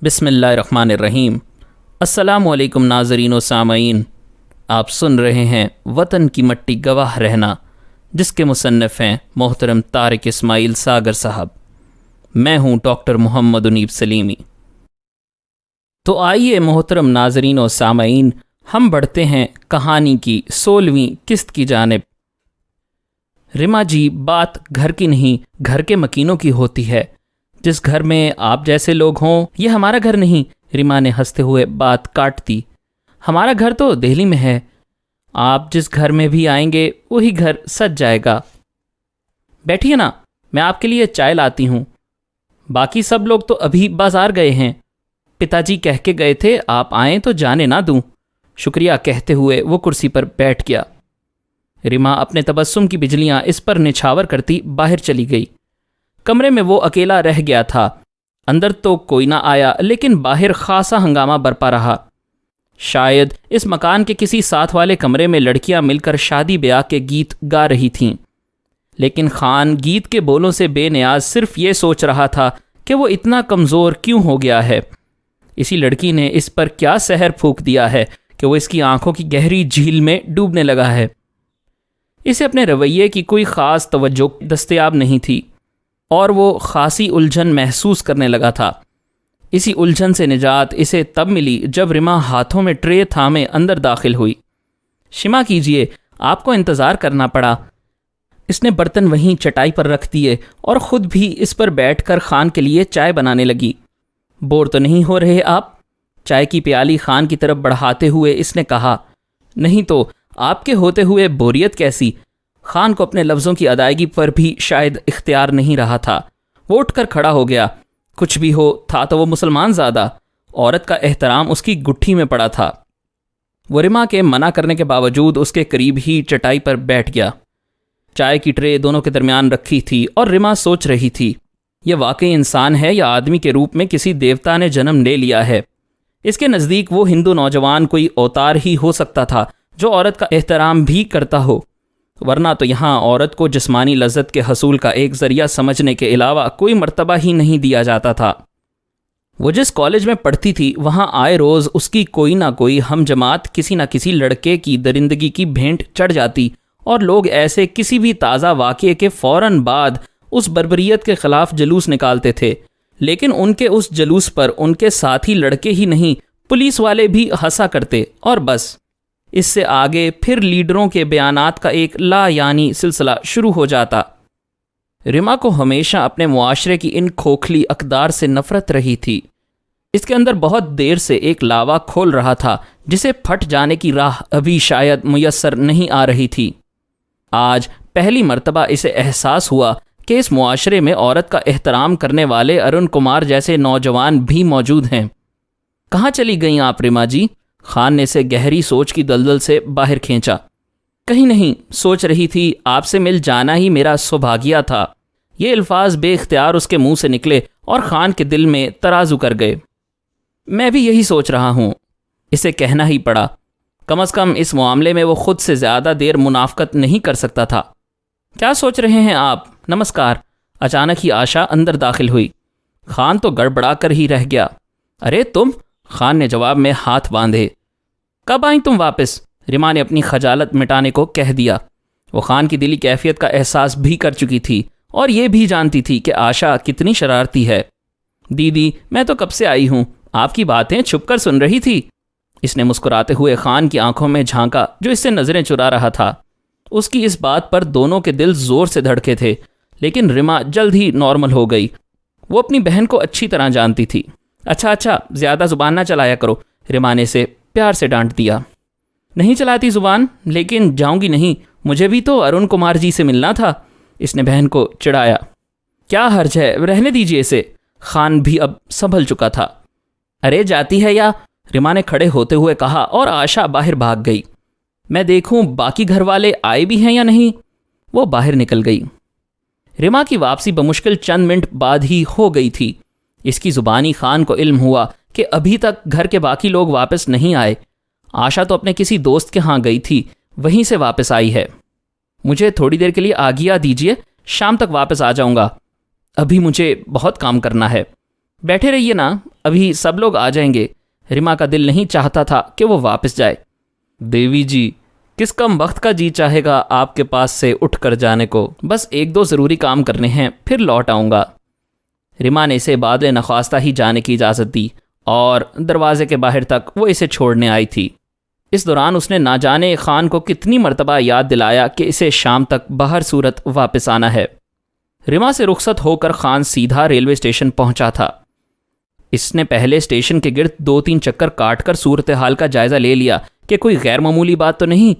بسم اللہ الرحمن الرحیم۔ السلام علیکم ناظرین و سامعین، آپ سن رہے ہیں وطن کی مٹی گواہ رہنا، جس کے مصنف ہیں محترم طارق اسماعیل ساگر صاحب۔ میں ہوں ڈاکٹر محمد انیب سلیمی۔ تو آئیے محترم ناظرین و سامعین، ہم بڑھتے ہیں کہانی کی 16ویں قسط کی جانب۔ رما جی، بات گھر کی نہیں، گھر کے مکینوں کی ہوتی ہے۔ جس گھر میں آپ جیسے لوگ ہوں، یہ ہمارا گھر نہیں، رما نے ہنستے ہوئے بات کاٹ دی۔ ہمارا گھر تو دہلی میں ہے، آپ جس گھر میں بھی آئیں گے وہی گھر سج جائے گا۔ بیٹھیے نا، میں آپ کے لیے چائے لاتی ہوں۔ باقی سب لوگ تو ابھی بازار گئے ہیں، پتا جی کہہ کے گئے تھے آپ آئیں تو جانے نہ دوں۔ شکریہ کہتے ہوئے وہ کرسی پر بیٹھ گیا۔ رما اپنے تبسم کی بجلیاں اس پر نچھاور کرتی باہر چلی گئی۔ کمرے میں وہ اکیلا رہ گیا تھا۔ اندر تو کوئی نہ آیا، لیکن باہر خاصا ہنگامہ برپا رہا۔ شاید اس مکان کے کسی ساتھ والے کمرے میں لڑکیاں مل کر شادی بیاہ کے گیت گا رہی تھیں، لیکن خان گیت کے بولوں سے بے نیاز صرف یہ سوچ رہا تھا کہ وہ اتنا کمزور کیوں ہو گیا ہے۔ اسی لڑکی نے اس پر کیا سحر پھونک دیا ہے کہ وہ اس کی آنکھوں کی گہری جھیل میں ڈوبنے لگا ہے۔ اسے اپنے رویے کی کوئی خاص توجہ دستیاب نہیں تھی، اور وہ خاصی الجھن محسوس کرنے لگا تھا۔ اسی الجھن سے نجات اسے تب ملی جب رما ہاتھوں میں ٹرے تھامے اندر داخل ہوئی۔ شما کیجئے، آپ کو انتظار کرنا پڑا۔ اس نے برتن وہیں چٹائی پر رکھ دیے اور خود بھی اس پر بیٹھ کر خان کے لیے چائے بنانے لگی۔ بور تو نہیں ہو رہے آپ؟ چائے کی پیالی خان کی طرف بڑھاتے ہوئے اس نے کہا۔ نہیں تو آپ کے ہوتے ہوئے بوریت کیسی؟ خان کو اپنے لفظوں کی ادائیگی پر بھی شاید اختیار نہیں رہا تھا۔ وہ اٹھ کر کھڑا ہو گیا۔ کچھ بھی ہو، تھا تو وہ مسلمان زادہ، عورت کا احترام اس کی گٹھی میں پڑا تھا۔ وہ رما کے منع کرنے کے باوجود اس کے قریب ہی چٹائی پر بیٹھ گیا۔ چائے کی ٹرے دونوں کے درمیان رکھی تھی اور رما سوچ رہی تھی، یہ واقعی انسان ہے یا آدمی کے روپ میں کسی دیوتا نے جنم لے لیا ہے؟ اس کے نزدیک وہ ہندو نوجوان کوئی اوتار ہی ہو سکتا تھا جو عورت کا احترام بھی کرتا ہو، ورنہ تو یہاں عورت کو جسمانی لذت کے حصول کا ایک ذریعہ سمجھنے کے علاوہ کوئی مرتبہ ہی نہیں دیا جاتا تھا۔ وہ جس کالج میں پڑھتی تھی، وہاں آئے روز اس کی کوئی نہ کوئی ہم جماعت کسی نہ کسی لڑکے کی درندگی کی بھینٹ چڑھ جاتی، اور لوگ ایسے کسی بھی تازہ واقعے کے فوراً بعد اس بربریت کے خلاف جلوس نکالتے تھے، لیکن ان کے اس جلوس پر ان کے ساتھی لڑکے ہی نہیں، پولیس والے بھی ہنسا کرتے، اور بس اس سے آگے پھر لیڈروں کے بیانات کا ایک لا یعنی سلسلہ شروع ہو جاتا۔ رما کو ہمیشہ اپنے معاشرے کی ان کھوکھلی اقدار سے نفرت رہی تھی۔ اس کے اندر بہت دیر سے ایک لاوا کھول رہا تھا جسے پھٹ جانے کی راہ ابھی شاید میسر نہیں آ رہی تھی۔ آج پہلی مرتبہ اسے احساس ہوا کہ اس معاشرے میں عورت کا احترام کرنے والے ارون کمار جیسے نوجوان بھی موجود ہیں۔ کہاں چلی گئیں آپ رما جی؟ خان نے اسے گہری سوچ کی دلدل سے باہر کھینچا۔ کہیں نہیں، سوچ رہی تھی آپ سے مل جانا ہی میرا سبھاگیہ تھا۔ یہ الفاظ بے اختیار اس کے منہ سے نکلے اور خان کے دل میں ترازو کر گئے۔ میں بھی یہی سوچ رہا ہوں، اسے کہنا ہی پڑا۔ کم از کم اس معاملے میں وہ خود سے زیادہ دیر منافقت نہیں کر سکتا تھا۔ کیا سوچ رہے ہیں آپ؟ نمسکار۔ اچانک ہی آشا اندر داخل ہوئی۔ خان تو گڑبڑا کر ہی رہ گیا۔ ارے تم؟ خان نے جواب میں ہاتھ باندھے۔ کب آئیں تم واپس؟ رما نے اپنی خجالت مٹانے کو کہہ دیا۔ وہ خان کی دلی کیفیت کا احساس بھی کر چکی تھی اور یہ بھی جانتی تھی کہ آشا کتنی شرارتی ہے۔ دیدی، میں تو کب سے آئی ہوں، آپ کی باتیں چھپ کر سن رہی تھی۔ اس نے مسکراتے ہوئے خان کی آنکھوں میں جھانکا جو اس سے نظریں چرا رہا تھا۔ اس کی اس بات پر دونوں کے دل زور سے دھڑکے تھے، لیکن رما جلد ہی نارمل ہو گئی۔ وہ اپنی بہن کو اچھی طرح جانتی تھی۔ اچھا، زیادہ زبان نہ چلایا کرو، رما نے اسے پیار سے ڈانٹ دیا۔ نہیں چلاتی زبان، لیکن جاؤں گی نہیں، مجھے بھی تو ارون کمار جی سے ملنا تھا، اس نے بہن کو چڑھایا۔ کیا حرج ہے، رہنے دیجیے اسے۔ خان بھی اب سنبھل چکا تھا۔ ارے جاتی ہے یا؟ رما نے کھڑے ہوتے ہوئے کہا اور آشا باہر بھاگ گئی۔ میں دیکھوں باقی گھر والے آئے بھی ہیں یا نہیں۔ وہ باہر نکل گئی۔ رما کی واپسی بمشکل چند منٹ بعد ہی ہو گئی تھی۔ اس کی زبانی خان کو علم ہوا کہ ابھی تک گھر کے باقی لوگ واپس نہیں آئے۔ آشا تو اپنے کسی دوست کے ہاں گئی تھی، وہیں سے واپس آئی ہے۔ مجھے تھوڑی دیر کے لیے آگیا دیجیے، شام تک واپس آ جاؤں گا، ابھی مجھے بہت کام کرنا ہے۔ بیٹھے رہیے نا، ابھی سب لوگ آ جائیں گے۔ رما کا دل نہیں چاہتا تھا کہ وہ واپس جائے۔ دیوی جی، کس کم وقت کا جی چاہے گا آپ کے پاس سے اٹھ کر جانے کو؟ بس 1-2 ضروری کام کرنے ہیں، پھر لوٹ آؤں گا۔ رما نے اسے بادل نخواستہ ہی جانے کی اجازت دی اور دروازے کے باہر تک وہ اسے چھوڑنے آئی تھی۔ اس دوران اس نے نہ جانے خان کو کتنی مرتبہ یاد دلایا کہ اسے شام تک بہر صورت واپس آنا ہے۔ رما سے رخصت ہو کر خان سیدھا ریلوے اسٹیشن پہنچا تھا۔ اس نے پہلے اسٹیشن کے گرد 2-3 چکر کاٹ کر صورتحال کا جائزہ لے لیا کہ کوئی غیر معمولی بات تو نہیں۔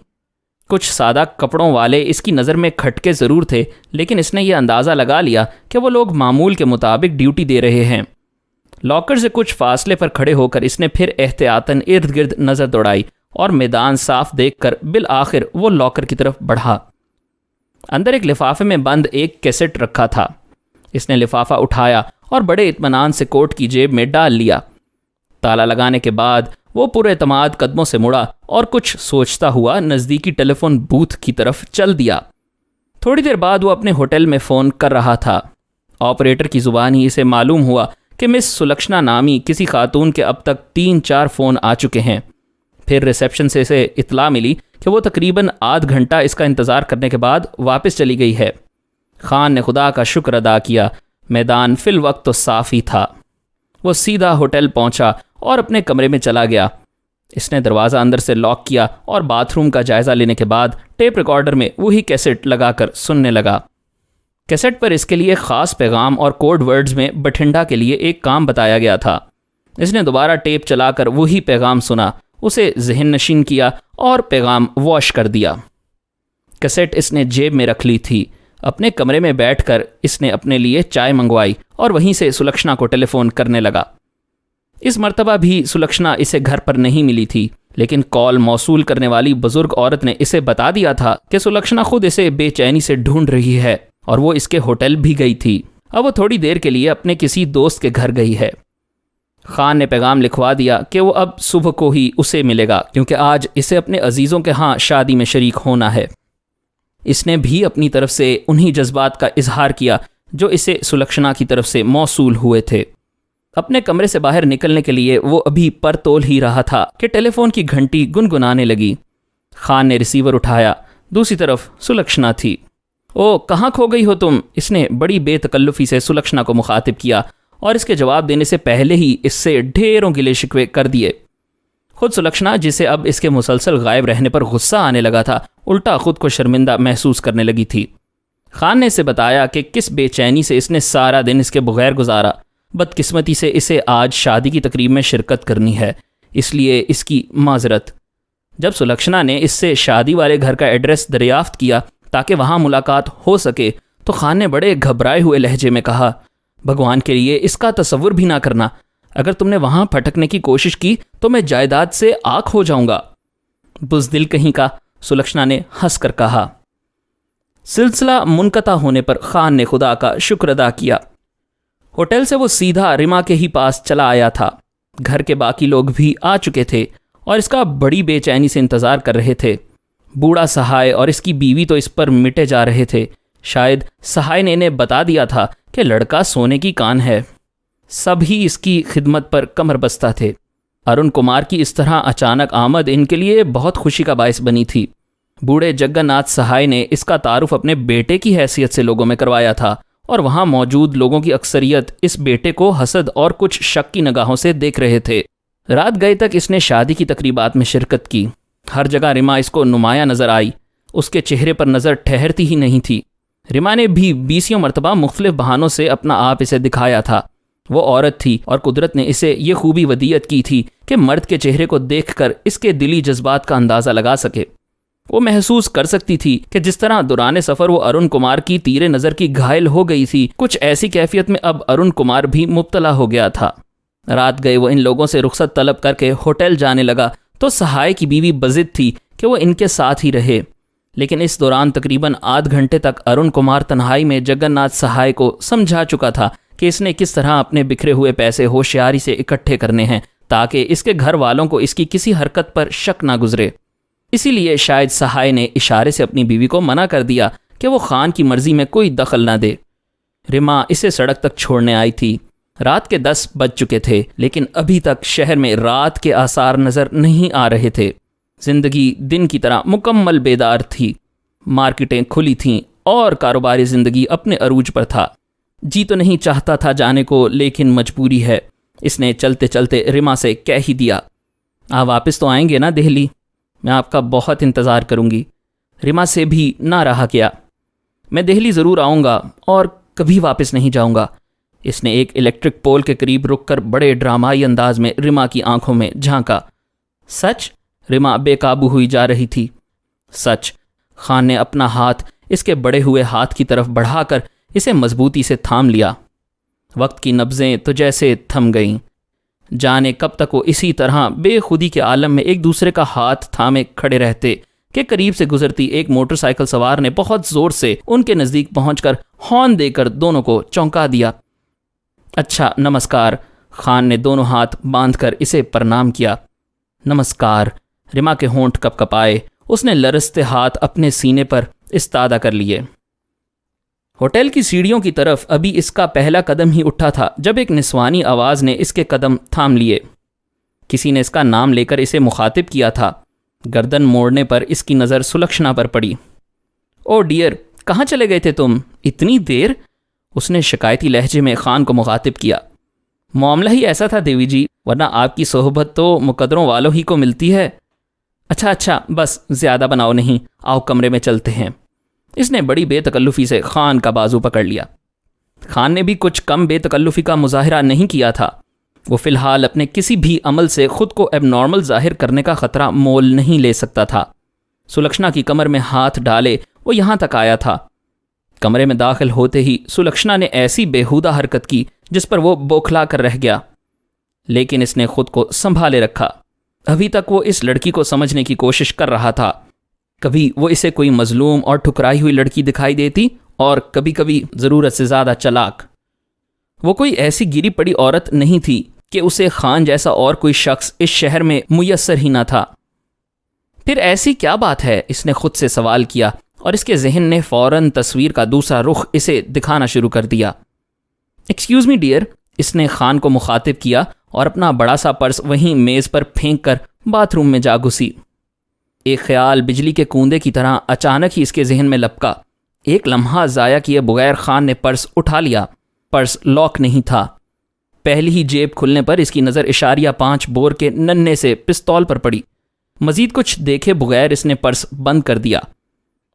کچھ سادہ کپڑوں والے اس کی نظر میں کھٹکے ضرور تھے، لیکن اس نے یہ اندازہ لگا لیا کہ وہ لوگ معمول کے مطابق ڈیوٹی دے رہے ہیں۔ لاکر سے کچھ فاصلے پر کھڑے ہو کر اس نے پھر احتیاطاً ارد گرد نظر دوڑائی اور میدان صاف دیکھ کر بالآخر وہ لاکر کی طرف بڑھا۔ اندر ایک لفافے میں بند ایک کیسٹ رکھا تھا۔ اس نے لفافہ اٹھایا اور بڑے اطمینان سے کوٹ کی جیب میں ڈال لیا۔ تالا لگانے کے بعد وہ پورے اعتماد قدموں سے مڑا اور کچھ سوچتا ہوا نزدیکی ٹیلی فون بوتھ کی طرف چل دیا۔ تھوڑی دیر بعد وہ اپنے ہوٹل میں فون کر رہا تھا۔ آپریٹر کی زبان ہی اسے معلوم ہوا کہ مس سلکھشنا نامی کسی خاتون کے اب تک 3-4 فون آ چکے ہیں۔ پھر ریسیپشن سے اسے اطلاع ملی کہ وہ تقریباً آدھ گھنٹہ اس کا انتظار کرنے کے بعد واپس چلی گئی ہے۔ خان نے خدا کا شکر ادا کیا، میدان فی الوقت تو صاف ہی تھا۔ وہ سیدھا ہوٹل پہنچا اور اپنے کمرے میں چلا گیا۔ اس نے دروازہ اندر سے لاک کیا اور باتھ روم کا جائزہ لینے کے بعد ٹیپ ریکارڈر میں وہی کیسٹ لگا کر سننے لگا۔ کیسٹ پر اس کے لیے خاص پیغام اور کوڈ ورڈز میں بٹھنڈا کے لیے ایک کام بتایا گیا تھا۔ اس نے دوبارہ ٹیپ چلا کر وہی پیغام سنا، اسے ذہن نشین کیا اور پیغام واش کر دیا۔ کیسٹ اس نے جیب میں رکھ لی تھی۔ اپنے کمرے میں بیٹھ کر اس نے اپنے لیے چائے منگوائی اور وہیں سے سلکھشنا کو ٹیلی فون کرنے لگا۔ اس مرتبہ بھی سلکھشنا اسے گھر پر نہیں ملی تھی، لیکن کال موصول کرنے والی بزرگ عورت نے اسے بتا دیا تھا کہ سلکھشنا خود اسے بے چینی سے ڈھونڈ رہی ہے اور وہ اس کے ہوٹل بھی گئی تھی۔ اب وہ تھوڑی دیر کے لیے اپنے کسی دوست کے گھر گئی ہے۔ خان نے پیغام لکھوا دیا کہ وہ اب صبح کو ہی اسے ملے گا، کیونکہ آج اسے اپنے عزیزوں کے ہاں شادی میں شریک ہونا ہے۔ اس نے بھی اپنی طرف سے انہی جذبات کا اظہار کیا جو اسے سلکھشنا کی طرف سے موصول ہوئے تھے۔ اپنے کمرے سے باہر نکلنے کے لیے وہ ابھی پر تول ہی رہا تھا کہ ٹیلی فون کی گھنٹی گنگنانے لگی۔ خان نے ریسیور اٹھایا، دوسری طرف سلکھشنا تھی۔ او کہاں کھو گئی ہو تم؟ اس نے بڑی بے تکلفی سے سلکھشنا کو مخاطب کیا اور اس کے جواب دینے سے پہلے ہی اس سے ڈھیروں گلے شکوے کر دیے۔ خود سلکھشنا، جسے اب اس کے مسلسل غائب رہنے پر غصہ آنے لگا تھا، الٹا خود کو شرمندہ محسوس کرنے لگی تھی۔ خان نے اسے بتایا کہ کس بے چینی سے اس نے سارا دن اس کے بغیر گزارا۔ بدقسمتی سے اسے آج شادی کی تقریب میں شرکت کرنی ہے، اس لیے اس کی معذرت۔ جب سلکھشنا نے اس سے شادی والے گھر کا ایڈریس دریافت کیا تاکہ وہاں ملاقات ہو سکے تو خان نے بڑے گھبرائے ہوئے لہجے میں کہا، بھگوان کے لیے اس کا تصور بھی نہ کرنا، اگر تم نے وہاں پھٹکنے کی کوشش کی تو میں جائیداد سے آنکھ ہو جاؤں گا۔ بزدل کہیں کا، سلکھشنا نے ہنس کر کہا۔ سلسلہ منقطع ہونے پر خان نے خدا کا شکر ادا کیا۔ ہوٹل سے وہ سیدھا رما کے ہی پاس چلا آیا تھا۔ گھر کے باقی لوگ بھی آ چکے تھے اور اس کا بڑی بے چینی سے انتظار کر رہے تھے۔ بوڑھا سہائے اور اس کی بیوی تو اس پر مٹے جا رہے تھے۔ شاید سہائے نے انہیں بتا دیا تھا کہ لڑکا سونے کی کان ہے۔ سب ہی اس کی خدمت پر کمر بستہ تھے۔ ارون کمار کی اس طرح اچانک آمد ان کے لیے بہت خوشی کا باعث بنی تھی۔ بوڑھے جگن ناتھ سہائے نے اس کا تعارف اپنے بیٹے کی حیثیت سے لوگوں میں کروایا تھا اور وہاں موجود لوگوں کی اکثریت اس بیٹے کو حسد اور کچھ شک کی نگاہوں سے دیکھ رہے تھے۔ رات گئے تک اس نے شادی کی تقریبات میں شرکت کی۔ ہر جگہ رما اس کو نمایاں نظر آئی، اس کے چہرے پر نظر ٹھہرتی ہی نہیں تھی۔ رما نے بھی 20 مرتبہ مختلف بہانوں سے اپنا آپ اسے دکھایا تھا۔ وہ عورت تھی اور قدرت نے اسے یہ خوبی ودیعت کی تھی کہ مرد کے چہرے کو دیکھ کر اس کے دلی جذبات کا اندازہ لگا سکے۔ وہ محسوس کر سکتی تھی کہ جس طرح دوران سفر وہ ارون کمار کی تیرے نظر کی گھائل ہو گئی تھی، کچھ ایسی کیفیت میں اب ارون کمار بھی مبتلا ہو گیا تھا۔ رات گئے وہ ان لوگوں سے رخصت طلب کر کے ہوٹل جانے لگا تو سہائے کی بیوی بضد تھی کہ وہ ان کے ساتھ ہی رہے، لیکن اس دوران تقریباً آدھ گھنٹے تک ارون کمار تنہائی میں جگن ناتھ سہائے کو سمجھا چکا تھا کہ اس نے کس طرح اپنے بکھرے ہوئے پیسے ہوشیاری سے اکٹھے کرنے ہیں تاکہ اس کے گھر والوں کو اس کی کسی حرکت پر شک نہ گزرے۔ اسی لیے شاید سہائے نے اشارے سے اپنی بیوی کو منع کر دیا کہ وہ خان کی مرضی میں کوئی دخل نہ دے۔ رما اسے سڑک تک چھوڑنے آئی تھی۔ رات کے 10 بج چکے تھے، لیکن ابھی تک شہر میں رات کے آثار نظر نہیں آ رہے تھے۔ زندگی دن کی طرح مکمل بیدار تھی، مارکیٹیں کھلی تھیں اور کاروباری زندگی اپنے عروج پر تھا۔ جی تو نہیں چاہتا تھا جانے کو، لیکن مجبوری ہے۔ اس نے چلتے چلتے رما سے کہہ ہی دیا، آپ واپس تو آئیں گے نا دہلی؟ میں آپ کا بہت انتظار کروں گی۔ رما سے بھی نہ رہا کیا۔ میں دہلی ضرور آؤں گا اور کبھی واپس نہیں جاؤں گا۔ اس نے ایک الیکٹرک پول کے قریب رک کر بڑے ڈرامائی انداز میں رما کی آنکھوں میں جھانکا۔ سچ؟ رما بے قابو ہوئی جا رہی تھی۔ سچ۔ خان نے اپنا ہاتھ اس کے بڑے ہوئے ہاتھ کی طرف بڑھا کر اسے مضبوطی سے تھام لیا۔ وقت کی نبضیں تو جیسے تھم گئیں۔ جانے کب تک وہ اسی طرح بے خودی کے عالم میں ایک دوسرے کا ہاتھ تھامے کھڑے رہتے کہ قریب سے گزرتی ایک موٹر سائیکل سوار نے بہت زور سے ان کے نزدیک پہنچ کر ہارن دے کر دونوں کو چونکا دیا۔ اچھا، نمسکار۔ خان نے دونوں ہاتھ باندھ کر اسے پرنام کیا۔ نمسکار۔ رما کے ہونٹ کپ کپائے۔ اس نے لرزتے ہاتھ اپنے سینے پر استادہ کر لیے۔ ہوٹل کی سیڑھیوں کی طرف ابھی اس کا پہلا قدم ہی اٹھا تھا جب ایک نسوانی آواز نے اس کے قدم تھام لیے۔ کسی نے اس کا نام لے کر اسے مخاطب کیا تھا۔ گردن موڑنے پر اس کی نظر سلکھشنا پر پڑی۔ او ڈیئر، کہاں چلے گئے تھے تم؟ اتنی دیر؟ اس نے شکایتی لہجے میں خان کو مخاطب کیا۔ معاملہ ہی ایسا تھا دیوی جی، ورنہ آپ کی صحبت تو مقدروں والوں ہی کو ملتی ہے۔ اچھا، بس زیادہ بناؤ نہیں، آؤ کمرے میں چلتے ہیں۔ اس نے بڑی بے تکلفی سے خان کا بازو پکڑ لیا۔ خان نے بھی کچھ کم بے تکلفی کا مظاہرہ نہیں کیا تھا۔ وہ فی الحال اپنے کسی بھی عمل سے خود کو ایب نارمل ظاہر کرنے کا خطرہ مول نہیں لے سکتا تھا۔ سلکھشنا کی کمر میں ہاتھ ڈالے وہ یہاں تک آیا تھا۔ کمرے میں داخل ہوتے ہی سلکھشنا نے ایسی بےہودہ حرکت کی جس پر وہ بوکھلا کر رہ گیا، لیکن اس نے خود کو سنبھالے رکھا۔ ابھی تک وہ اس لڑکی کو سمجھنے کی کوشش کر رہا تھا۔ کبھی وہ اسے کوئی مظلوم اور ٹھکرائی ہوئی لڑکی دکھائی دیتی، اور کبھی کبھی ضرورت سے زیادہ چلاک۔ وہ کوئی ایسی گری پڑی عورت نہیں تھی کہ اسے خان جیسا اور کوئی شخص اس شہر میں میسر ہی نہ تھا۔ پھر ایسی کیا بات ہے؟ اس نے خود سے سوال کیا، اور اس کے ذہن نے فوراً تصویر کا دوسرا رخ اسے دکھانا شروع کر دیا۔ ایکسکیوز می ڈیئر، اس نے خان کو مخاطب کیا اور اپنا بڑا سا پرس وہیں میز پر پھینک کر باتھ روم میں جا گھسی۔ ایک خیال بجلی کے کوندے کی طرح اچانک ہی اس کے ذہن میں لپکا۔ ایک لمحہ ضائع کیے بغیر خان نے پرس اٹھا لیا۔ پرس لاک نہیں تھا۔ پہلی ہی جیب کھلنے پر اس کی نظر اشاریہ 5 بور کے ننھے سے پستول پر پڑی۔ مزید کچھ دیکھے بغیر اس نے پرس بند کر دیا۔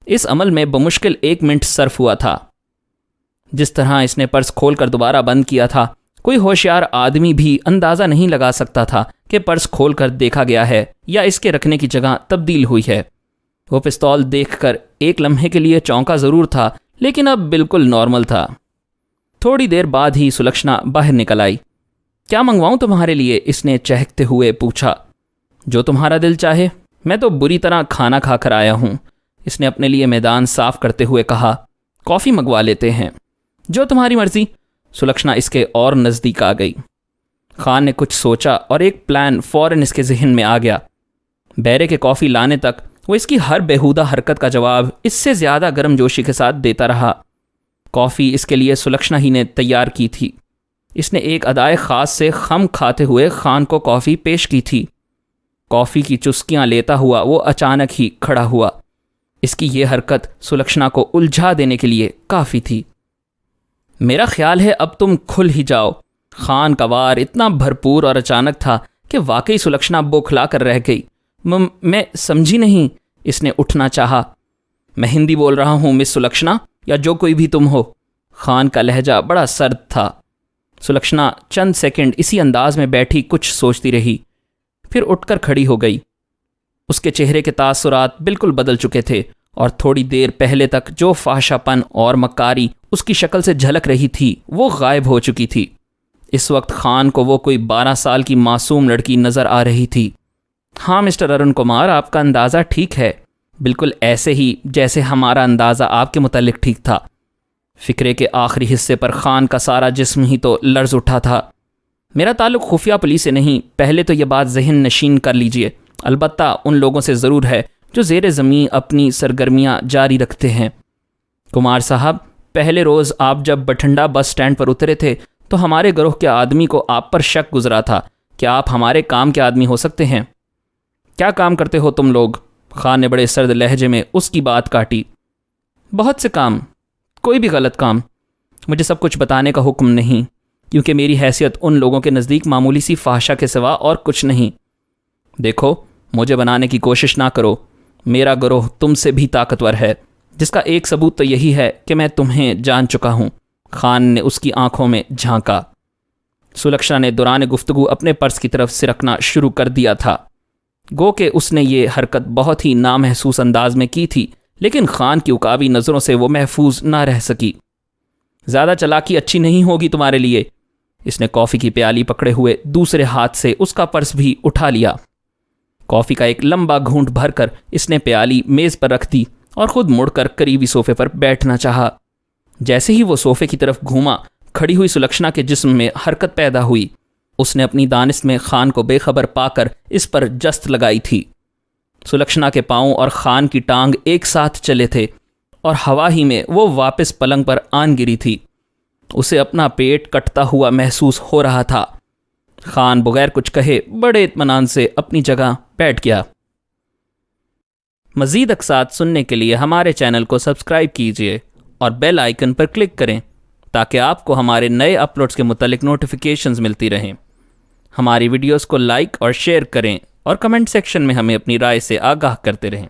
اس عمل میں بمشکل 1 منٹ صرف ہوا تھا۔ جس طرح اس نے پرس کھول کر دوبارہ بند کیا تھا، کوئی ہوشیار آدمی بھی اندازہ نہیں لگا سکتا تھا کہ پرس کھول کر دیکھا گیا ہے یا اس کے رکھنے کی جگہ تبدیل ہوئی ہے۔ وہ پستول دیکھ کر ایک لمحے کے لیے چونکا ضرور تھا، لیکن اب بالکل نارمل تھا۔ تھوڑی دیر بعد ہی سلکھشنا باہر نکل آئی۔ کیا منگواؤں تمہارے لیے؟ اس نے چہکتے ہوئے پوچھا۔ جو تمہارا دل چاہے، میں تو بری طرح کھانا کھا کر آیا ہوں، اس نے اپنے لیے میدان صاف کرتے ہوئے کہا۔ کافی منگوا لیتے ہیں۔ جو تمہاری مرضی۔ سلکھشنا اس کے اور نزدیک آ گئی۔ خان نے کچھ سوچا اور ایک پلان فوراً اس کے ذہن میں آ گیا۔ بیرے کے کافی لانے تک وہ اس کی ہر بےہودہ حرکت کا جواب اس سے زیادہ گرم جوشی کے ساتھ دیتا رہا۔ کافی اس کے لیے سلکھشنا ہی نے تیار کی تھی۔ اس نے ایک ادائے خاص سے خم کھاتے ہوئے خان کو کافی پیش کی تھی۔ کافی کی چسکیاں لیتا ہوا وہ اچانک ہی کھڑا ہوا۔ اس کی یہ حرکت سلکھشنا کو الجھا دینے کے لیے کافی تھی۔ میرا خیال ہے اب تم کھل ہی جاؤ۔ خان کا وار اتنا بھرپور اور اچانک تھا کہ واقعی سلکھشنا بوکھلا کر رہ گئی۔ میں سمجھی نہیں۔ اس نے اٹھنا چاہا۔ میں ہندی بول رہا ہوں مس سلکھشنا، یا جو کوئی بھی تم ہو۔ خان کا لہجہ بڑا سرد تھا۔ سلکھشنا چند سیکنڈ اسی انداز میں بیٹھی کچھ سوچتی رہی، پھر اٹھ کر کھڑی ہو گئی۔ اس کے چہرے کے تاثرات بالکل بدل چکے تھے، اور تھوڑی دیر پہلے تک جو فحشہ پن اور مکاری اس کی شکل سے جھلک رہی تھی وہ غائب ہو چکی تھی۔ اس وقت خان کو وہ کوئی 12 سال کی معصوم لڑکی نظر آ رہی تھی۔ ہاں مسٹر ارون کمار، آپ کا اندازہ ٹھیک ہے، بالکل ایسے ہی جیسے ہمارا اندازہ آپ کے متعلق ٹھیک تھا۔ فکرے کے آخری حصے پر خان کا سارا جسم ہی تو لرز اٹھا تھا۔ میرا تعلق خفیہ پولیس سے نہیں، پہلے تو یہ بات ذہن نشین کر لیجئے، البتہ ان لوگوں سے ضرور ہے جو زیر زمین اپنی سرگرمیاں جاری رکھتے ہیں۔ کمار صاحب، پہلے روز آپ جب بٹھنڈا بس سٹینڈ پر اترے تھے تو ہمارے گروہ کے آدمی کو آپ پر شک گزرا تھا کہ آپ ہمارے کام کے آدمی ہو سکتے ہیں۔ کیا کام کرتے ہو تم لوگ؟ خان نے بڑے سرد لہجے میں اس کی بات کاٹی۔ بہت سے کام، کوئی بھی غلط کام۔ مجھے سب کچھ بتانے کا حکم نہیں، کیونکہ میری حیثیت ان لوگوں کے نزدیک معمولی سی فحاشہ کے سوا اور کچھ نہیں۔ دیکھو، مجھے بنانے کی کوشش نہ کرو۔ میرا گروہ تم سے بھی طاقتور ہے، جس کا ایک ثبوت تو یہی ہے کہ میں تمہیں جان چکا ہوں۔ خان نے اس کی آنکھوں میں جھانکا۔ سلکشنا نے دوران گفتگو اپنے پرس کی طرف سرکنا شروع کر دیا تھا۔ گو کہ اس نے یہ حرکت بہت ہی نامحسوس انداز میں کی تھی، لیکن خان کی عقابی نظروں سے وہ محفوظ نہ رہ سکی۔ زیادہ چالاکی اچھی نہیں ہوگی تمہارے لیے۔ اس نے کافی کی پیالی پکڑے ہوئے دوسرے ہاتھ سے اس کا پرس بھی اٹھا لیا۔ کافی کا ایک لمبا گھونٹ بھر کر اس نے پیالی میز پر رکھ دی اور خود مڑ کر قریبی صوفے پر بیٹھنا چاہا۔ جیسے ہی وہ صوفے کی طرف گھوما، کھڑی ہوئی سلکشنا کے جسم میں حرکت پیدا ہوئی۔ اس نے اپنی دانست میں خان کو بے خبر پا کر اس پر جست لگائی تھی۔ سلکشنا کے پاؤں اور خان کی ٹانگ ایک ساتھ چلے تھے اور ہوا ہی میں وہ واپس پلنگ پر آن گری تھی۔ اسے اپنا پیٹ کٹتا ہوا محسوس ہو رہا تھا۔ خان بغیر کچھ کہے بڑے اطمینان سے اپنی جگہ بیٹھ گیا۔ مزید اقساط سننے کے لیے ہمارے چینل کو سبسکرائب کیجیے اور بیل آئیکن پر کلک کریں تاکہ آپ کو ہمارے نئے اپلوڈز کے متعلق نوٹیفیکیشنز ملتی رہیں۔ ہماری ویڈیوز کو لائک اور شیئر کریں اور کمنٹ سیکشن میں ہمیں اپنی رائے سے آگاہ کرتے رہیں۔